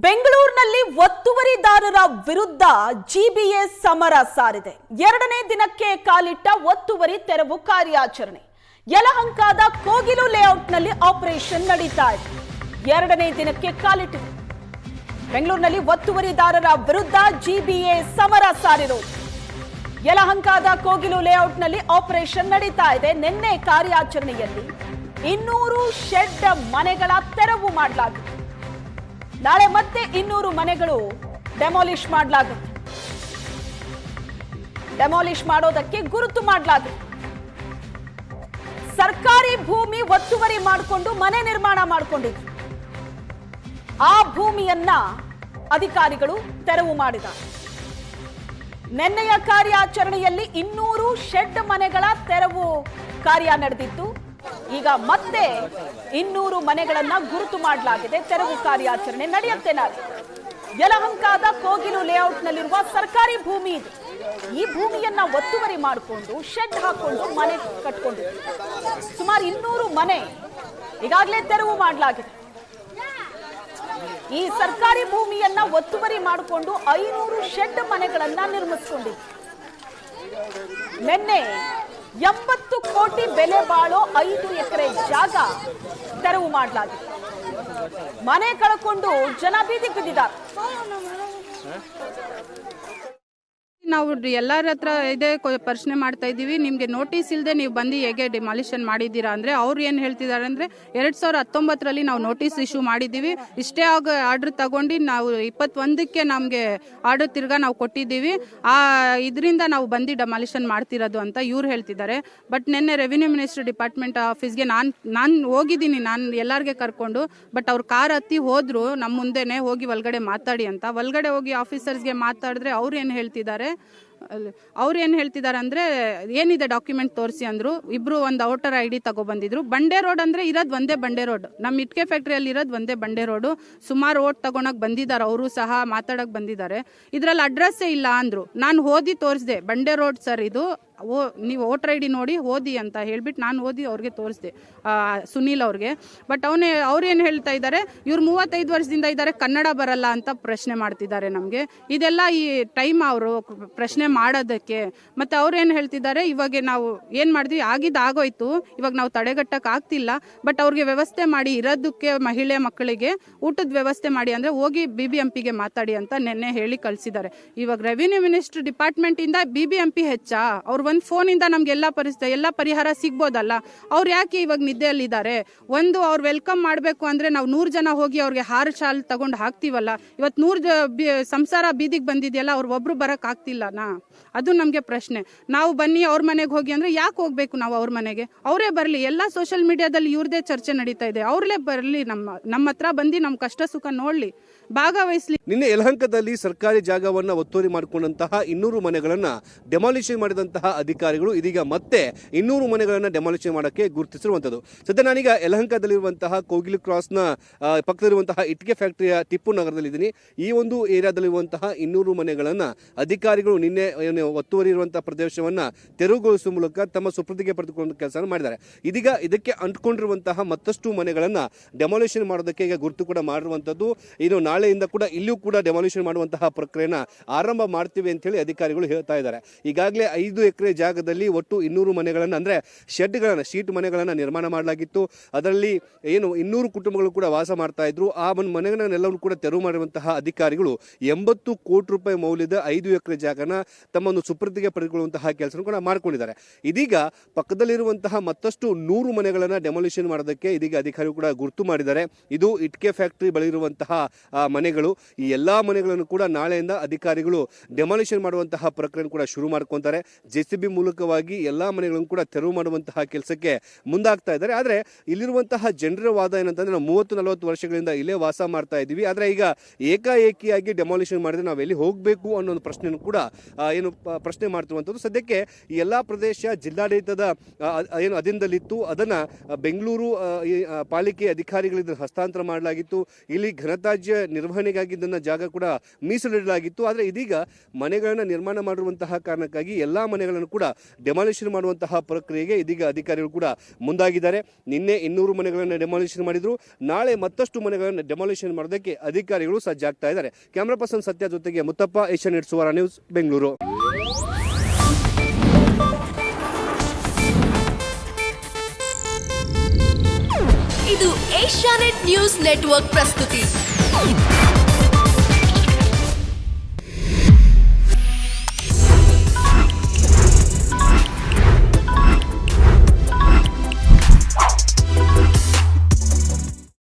ಬೆಂಗಳೂರಿನಲ್ಲಿ ಒತ್ತುವರಿದಾರರ ವಿರುದ್ಧ ಜಿಬಿಎ ಸಮರ ಸಾರಿದೆ. ಎರಡನೇ ದಿನಕ್ಕೆ ಕಾಲಿಟ್ಟ ಒತ್ತುವರಿ ತೆರವು ಕಾರ್ಯಾಚರಣೆ. ಯಲಹಂಕದ ಕೋಗಿಲು ಲೇಔಟ್ನಲ್ಲಿ ಆಪರೇಷನ್ ನಡೀತಾ ಇದೆ. ಎರಡನೇ ದಿನಕ್ಕೆ ಕಾಲಿಟ್ಟಿದೆ. ಬೆಂಗಳೂರಿನಲ್ಲಿ ಒತ್ತುವರಿದಾರರ ವಿರುದ್ಧ ಜಿಬಿಎ ಸಮರ ಸಾರಿರೋದು. ಯಲಹಂಕದ ಕೋಗಿಲು ಲೇಔಟ್ನಲ್ಲಿ ಆಪರೇಷನ್ ನಡೀತಾ ಇದೆ. ನಿನ್ನೆ ಕಾರ್ಯಾಚರಣೆಯಲ್ಲಿ 200 ಶೆಡ್ ಮನೆಗಳ ತೆರವು ಮಾಡಲಾಗಿದೆ. ನಾಳೆ ಮತ್ತೆ 200 ಮನೆಗಳು ಡೆಮಾಲಿಷ್ ಮಾಡಲಾಗುತ್ತೆ. ಡೆಮಾಲಿಷ್ ಮಾಡೋದಕ್ಕೆ ಗುರುತು ಮಾಡಲಾಗುತ್ತೆ. ಸರ್ಕಾರಿ ಭೂಮಿ ಒತ್ತುವರಿ ಮಾಡಿಕೊಂಡು ಮನೆ ನಿರ್ಮಾಣ ಮಾಡಿಕೊಂಡಿದ್ರು. ಆ ಭೂಮಿಯನ್ನ ಅಧಿಕಾರಿಗಳು ತೆರವು ಮಾಡಿದ್ದಾರೆ. ನಿನ್ನೆಯ ಕಾರ್ಯಾಚರಣೆಯಲ್ಲಿ 200 ಶೆಡ್ ಮನೆಗಳ ತೆರವು ಕಾರ್ಯ ನಡೆದಿತ್ತು. ಈಗ ಮತ್ತೆ 200 ಮನೆಗಳನ್ನ ಗುರುತು ಮಾಡಲಾಗಿದೆ. ತೆರವು ಕಾರ್ಯಾಚರಣೆ ನಡೆಯುತ್ತೆ. ನಾಳೆ ಯಲಹಂಕದ ಕೋಗಿಲು ಲೇಔಟ್ನಲ್ಲಿರುವ ಸರ್ಕಾರಿ ಭೂಮಿ ಇದೆ. ಈ ಭೂಮಿಯನ್ನ ಒತ್ತುವರಿ ಮಾಡಿಕೊಂಡು ಶೆಡ್ ಹಾಕೊಂಡು ಮನೆ ಕಟ್ಕೊಂಡಿದೆ. ಸುಮಾರು 200 ಮನೆ ಈಗಾಗಲೇ ತೆರವು ಮಾಡಲಾಗಿದೆ. ಈ ಸರ್ಕಾರಿ ಭೂಮಿಯನ್ನ ಒತ್ತುವರಿ ಮಾಡಿಕೊಂಡು 500 ಶೆಡ್ ಮನೆಗಳನ್ನ ನಿರ್ಮಿಸಿಕೊಂಡಿದೆ. ನಿನ್ನೆ 80 ಕೋಟಿ ಬೆಲೆ ಬಾಳೋ 5 ಎಕರೆ ಜಾಗ ತೆರವು ಮಾಡಲಾಗಿದೆ. ಮನೆ ಕಳ್ಕೊಂಡು ಜನ ಬೀದಿ ಬಿದ್ದಿದ್ದಾರೆ. ನಾವು ಎಲ್ಲರ ಹತ್ರ ಇದೇ ಪ್ರಶ್ನೆ ಮಾಡ್ತಾ ಇದ್ದೀವಿ. ನಿಮಗೆ ನೋಟಿಸ್ ಇಲ್ಲದೆ ನೀವು ಬಂದು ಹೇಗೆ ಡಿಮಾಲಿಷನ್ ಮಾಡಿದ್ದೀರಾ ಅಂದರೆ ಅವ್ರು ಏನು ಹೇಳ್ತಿದ್ದಾರೆ ಅಂದರೆ 2019ರಲ್ಲಿ ನಾವು ನೋಟಿಸ್ ಇಶ್ಯೂ ಮಾಡಿದ್ದೀವಿ. ಇಷ್ಟೇ ಆರ್ಡರ್ ತಗೊಂಡು ನಾವು 21ಕ್ಕೆ ನಮಗೆ ಆರ್ಡರ್ ತಿರ್ಗಾ ನಾವು ಕೊಟ್ಟಿದ್ದೀವಿ. ಇದರಿಂದ ನಾವು ಬಂದು ಡೆಮಾಲಿಷನ್ ಮಾಡ್ತಿರೋದು ಅಂತ ಇವ್ರು ಹೇಳ್ತಿದ್ದಾರೆ. ಬಟ್ ನಿನ್ನೆ ರೆವಿನ್ಯೂ ಮಿನಿಸ್ಟರ್ ಡಿಪಾರ್ಟ್ಮೆಂಟ್ ಆಫೀಸ್ಗೆ ನಾನು ಹೋಗಿದ್ದೀನಿ. ನಾನು ಎಲ್ಲರಿಗೆ ಕರ್ಕೊಂಡು. ಬಟ್ ಅವ್ರು ಕಾರ್ ಹತ್ತಿ ಹೋದ್ರು ನಮ್ಮ ಮುಂದೆನೆ ಹೋಗಿ ಒಳಗಡೆ ಮಾತಾಡಿ ಅಂತ. ಒಳಗಡೆ ಹೋಗಿ ಆಫೀಸರ್ಸ್ಗೆ ಮಾತಾಡಿದ್ರೆ ಅವ್ರು ಏನು ಹೇಳ್ತಿದ್ದಾರೆ ಅಂದ್ರೆ ಏನಿದೆ ಡಾಕ್ಯುಮೆಂಟ್ ತೋರಿಸಿ ಅಂದ್ರು. ಇಬ್ರು ಒಂದು ಔಟರ್ ID ತಗೊಬಂದಿದ್ರು. ಬಂಡೆ ರೋಡ್ ಅಂದ್ರೆ ಇರೋದು ಒಂದೇ ಬಂಡೆ ರೋಡ್. ನಮ್ಮ ಇಟ್ಕೆ ಫ್ಯಾಕ್ಟ್ರಿಯಲ್ಲಿ ಇರೋದು ಒಂದೇ ಬಂಡೆ ರೋಡು. ಸುಮಾರು ಓಟ್ ತಗೊಳಕ್ ಬಂದಿದ್ದಾರೆ. ಅವರು ಸಹ ಮಾತಾಡಕ್ ಬಂದಿದ್ದಾರೆ. ಇದ್ರಲ್ಲಿ ಅಡ್ರೆಸ್ಸೇ ಇಲ್ಲ ಅಂದ್ರು. ನಾನು ಓದಿ ತೋರಿಸಿದೆ, ಬಂಡೆ ರೋಡ್ ಸರ್ ಇದು, ನೀವು ವೋಟರ್ ID ನೋಡಿ ಓದಿ ಅಂತ ಹೇಳ್ಬಿಟ್ಟು ನಾನು ಓದಿ ಅವ್ರಿಗೆ ತೋರಿಸಿದೆ, ಸುನೀಲ್ ಅವ್ರಿಗೆ. ಬಟ್ ಅವ್ರೇನು ಹೇಳ್ತಾ ಇದ್ದಾರೆ, ಇವ್ರು 35 ವರ್ಷದಿಂದ ಇದ್ದಾರೆ, ಕನ್ನಡ ಬರಲ್ಲ ಅಂತ ಪ್ರಶ್ನೆ ಮಾಡ್ತಿದ್ದಾರೆ ನಮಗೆ. ಇದೆಲ್ಲ ಈ ಟೈಮ್ ಅವರು ಪ್ರಶ್ನೆ ಮಾಡೋದಕ್ಕೆ. ಮತ್ತು ಅವ್ರೇನು ಹೇಳ್ತಿದ್ದಾರೆ, ಇವಾಗ ನಾವು ಏನು ಮಾಡಿದ್ವಿ, ಆಗೋಯ್ತು, ಇವಾಗ ನಾವು ತಡೆಗಟ್ಟಕ್ಕೆ ಆಗ್ತಿಲ್ಲ. ಬಟ್ ಅವ್ರಿಗೆ ವ್ಯವಸ್ಥೆ ಮಾಡಿ ಇರೋದಕ್ಕೆ, ಮಹಿಳೆ ಮಕ್ಕಳಿಗೆ ಊಟದ ವ್ಯವಸ್ಥೆ ಮಾಡಿ ಅಂದರೆ ಹೋಗಿ BBMPಗೆ ಮಾತಾಡಿ ಅಂತ ನಿನ್ನೆ ಹೇಳಿ ಕಳಿಸಿದ್ದಾರೆ. ಇವಾಗ ರೆವಿನ್ಯೂ ಮಿನಿಸ್ಟರ್ ಡಿಪಾರ್ಟ್ಮೆಂಟಿಂದ BBMP ಹೆಚ್ಚಾ? ಅವ್ರು ಒಂದು ಫೋನಿಂದ ನಮ್ಗೆಲ್ಲ ಎಲ್ಲ ಪರಿಹಾರ ಸಿಗ್ಬೋದಲ್ಲ. ಅವ್ರು ಯಾಕೆ ಇವಾಗ ನಿದ್ದೆಯಲ್ಲಿದ್ದಾರೆ? ಒಂದು ಅವ್ರು ವೆಲ್ಕಮ್ ಮಾಡಬೇಕು ಅಂದರೆ ನಾವು 100 ಜನ ಹೋಗಿ ಅವ್ರಿಗೆ ಹಾರ ಶಾಲ್ ತಗೊಂಡು ಹಾಕ್ತೀವಲ್ಲ. ಇವತ್ತು 100 ಸಂಸಾರ ಬೀದಿಗೆ ಬಂದಿದೆಯಲ್ಲ, ಅವ್ರು ಒಬ್ರು ಬರಕ್ ಆಗ್ತಿಲ್ಲನಾ? ಅದು ನಮಗೆ ಪ್ರಶ್ನೆ. ನಾವು ಬನ್ನಿ ಅವ್ರ ಮನೆಗೆ ಹೋಗಿ ಅಂದ್ರೆ ಯಾಕೆ ಹೋಗ್ಬೇಕು ನಾವು ಅವ್ರ ಮನೆಗೆ? ಅವರೇ ಬರಲಿ. ಎಲ್ಲ ಸೋಷಿಯಲ್ ಮೀಡಿಯಾದಲ್ಲಿ ಇವ್ರದೇ ಚರ್ಚೆ ನಡೀತಾ ಇದೆ. ಅವ್ರಲ್ಲೇ ಬರಲಿ, ನಮ್ಮ ಹತ್ರ ಬಂದು ನಮ್ಮ ಕಷ್ಟ ಸುಖ ನೋಡ್ಲಿ, ಭಾಗವಹಿಸ್ಲಿ. ನಿನ್ನೆ ಯಲಹಂಕದಲ್ಲಿ ಸರ್ಕಾರಿ ಜಾಗವನ್ನ ಒತ್ತುವರಿ ಮಾಡಿಕೊಂಡಂತಹ 200 ಮನೆಗಳನ್ನ ಡೆಮಾಲಿಷನ್ ಮಾಡಿದಂತಹ ಅಧಿಕಾರಿಗಳು ಇದೀಗ ಮತ್ತೆ 200 ಮನೆಗಳನ್ನ ಡೆಮಾಲಿಷನ್ ಮಾಡಕ್ಕೆ ಗುರುತಿಸಿರುವಂತದ್ದು. ಸದ್ಯ ನಾನೀಗ ಯಲಹಂಕದಲ್ಲಿರುವಂತಹ ಕೋಗಿಲು ಕ್ರಾಸ್ನ ಪಕ್ಕದಲ್ಲಿರುವಂತಹ ಇಟ್ಕೆ ಫ್ಯಾಕ್ಟರಿಯ ಟಿಪ್ಪು ನಗರದಲ್ಲಿದ್ದೀನಿ. ಈ ಒಂದು ಏರಿಯಾದಲ್ಲಿರುವಂತಹ 200 ಮನೆಗಳನ್ನ ಅಧಿಕಾರಿಗಳು ನಿನ್ನೆ ಒತ್ತುವರಿ ಇರುವಂತಹ ಪ್ರದೇಶವನ್ನ ತೆರವುಗೊಳಿಸುವ ಮೂಲಕ ತಮ್ಮ ಸುಪ್ರತಿಗೆ ಪಡೆದುಕೊಂಡು ಕೆಲಸ ಮಾಡಿದ್ದಾರೆ. ಇದೀಗ ಇದಕ್ಕೆ ಅಂಟ್ಕೊಂಡಿರುವಂತಹ ಮತ್ತಷ್ಟು ಮನೆಗಳನ್ನ ಡೆಮಾಲಿಷನ್ ಮಾಡೋದಕ್ಕೆ ಈಗ ಗುರುತು ಕೂಡ ಮಾಡಿರುವಂತದ್ದು. ಇನ್ನು ನಾಳೆಯಿಂದ ಕೂಡ ಇಲ್ಲಿಯೂ ಕೂಡ ಡೆಮಾಲಿಷನ್ ಮಾಡುವಂತಹ ಪ್ರಕ್ರಿಯೆನ ಆರಂಭ ಮಾಡ್ತೀವಿ ಅಂತ ಹೇಳಿ ಅಧಿಕಾರಿಗಳು ಹೇಳ್ತಾ ಇದ್ದಾರೆ. ಈಗಾಗಲೇ 5 ಎಕರೆ ಜಾಗದಲ್ಲಿ ಒಟ್ಟು 200 ಮನೆಗಳನ್ನ ಅಂದ್ರೆ ಶೆಡ್ಗಳನ್ನ, ಶೀಟ್ ಮನೆಗಳನ್ನ ನಿರ್ಮಾಣ ಮಾಡಲಾಗಿತ್ತು. ಅದರಲ್ಲಿ 200 ಕುಟುಂಬಗಳು ಕೂಡ ವಾಸ ಮಾಡ್ತಾ ಇದ್ರು. ಆ ಮನೆಗಳನ್ನೆಲ್ಲವೂ ಕೂಡ ತೆರವು ಮಾಡಿರುವಂತಹ ಅಧಿಕಾರಿಗಳು 80 ಕೋಟಿ ರೂಪಾಯಿ ಮೌಲ್ಯದ 5 ಎಕರೆ ಜಾಗನ ತಮ್ಮ ಒಂದು ಸುಪ್ರತಿಗೆ ಪಡೆದುಕೊಳ್ಳುವಂತಹ ಕೆಲಸ ಕೂಡ ಮಾಡ್ಕೊಂಡಿದ್ದಾರೆ. ಇದೀಗ ಪಕ್ಕದಲ್ಲಿರುವಂತಹ ಮತ್ತಷ್ಟು 100 ಮನೆಗಳನ್ನ ಡೆಮಾಲಿಷನ್ ಮಾಡೋದಕ್ಕೆ ಇದೀಗ ಅಧಿಕಾರಿಗಳು ಕೂಡ ಗುರುತು ಮಾಡಿದ್ದಾರೆ. ಇದು ಇಟ್ಕೆ ಫ್ಯಾಕ್ಟರಿ ಬಳಿ ಇರುವಂತಹ ಮನೆಗಳು. ಈ ಎಲ್ಲಾ ಮನೆಗಳನ್ನು ಕೂಡ ನಾಳೆಯಿಂದ ಅಧಿಕಾರಿಗಳು ಡೆಮಾಲಿಷನ್ ಮಾಡುವಂತಹ ಪ್ರಕ್ರಿಯೆ ಕೂಡ ಶುರು ಮಾಡ್ಕೊಂತಾರೆ. JCB ಮೂಲಕವಾಗಿ ಎಲ್ಲಾ ಮನೆಗಳನ್ನು ಕೂಡ ತೆರವು ಮಾಡುವಂತಹ ಕೆಲಸಕ್ಕೆ ಮುಂದಾಗ್ತಾ ಇದ್ದಾರೆ. ಆದ್ರೆ ಇಲ್ಲಿರುವಂತಹ ಜನರ ವಾದ ಏನಂತಂದ್ರೆ, ನಾವು 30-40 ವರ್ಷಗಳಿಂದ ಇಲ್ಲೇ ವಾಸ ಮಾಡ್ತಾ ಇದ್ದೀವಿ, ಆದ್ರೆ ಈಗ ಏಕಾಏಕಿಯಾಗಿ ಡೆಮಾಲಿಷನ್ ಮಾಡಿದ್ರೆ ನಾವು ಎಲ್ಲಿ ಹೋಗ್ಬೇಕು ಅನ್ನೋ ಒಂದು ಪ್ರಶ್ನೆಯನ್ನು ಕೂಡ ಪ್ರಶ್ನೆ ಮಾಡ್ತಿರುವಂತದ್ದು. ಸದ್ಯಕ್ಕೆ ಈ ಎಲ್ಲಾ ಪ್ರದೇಶ ಜಿಲ್ಲಾಡಳಿತದ ಅಧೀನದಲ್ಲಿತ್ತು. ಅದನ್ನ ಬೆಂಗಳೂರು ಪಾಲಿಕೆ ಅಧಿಕಾರಿಗಳಿಂದ ಹಸ್ತಾಂತರ ಮಾಡಲಾಗಿತ್ತು. ಇಲ್ಲಿ ಘನತ್ಯಾಜ್ಯ ನಿರ್ವಹಣೆಗಾಗಿ ಇದನ್ನ ಜಾಗ ಕೂಡ ಮೀಸಲಿಡಲಾಗಿತ್ತು. ಆದ್ರೆ ಇದೀಗ ಮನೆಗಳನ್ನ ನಿರ್ಮಾಣ ಮಾಡಿರುವಂತಹ ಕಾರಣಕ್ಕಾಗಿ ಎಲ್ಲಾ ಮನೆಗಳನ್ನು ಮನೆಗಳನ್ನು ಕೂಡ ಡೆಮಾಲಿಷನ್ ಮಾಡುವಂತಹ ಪ್ರಕ್ರಿಯೆಗೆ ಇದೀಗ ಅಧಿಕಾರಿಗಳು ಕೂಡ ಮುಂದಾಗಿದ್ದಾರೆ. ನಿನ್ನೆ 200 ಮನೆಗಳನ್ನು ಡೆಮಾಲಿಷನ್ ಮಾಡಿದ್ರು. ನಾಳೆ ಮತ್ತಷ್ಟು ಮನೆಗಳನ್ನು ಡೆಮಾಲಿಷನ್ ಮಾಡೋದಕ್ಕೆ ಅಧಿಕಾರಿಗಳು ಸಜ್ಜಾಗ್ತಾ ಇದ್ದಾರೆ. ಕ್ಯಾಮರಾ ಪರ್ಸನ್ ಸತ್ಯ ಜೊತೆಗೆ ಮುತ್ತಪ್ಪ, ಏಷ್ಯಾನೆಟ್ ಸುವರ್ಣ ನ್ಯೂಸ್, ಬೆಂಗಳೂರು. ಇದು ಏಷ್ಯಾನೆಟ್ ನ್ಯೂಸ್ ನೆಟ್ವರ್ಕ್ ಪ್ರಸ್ತುತಿ.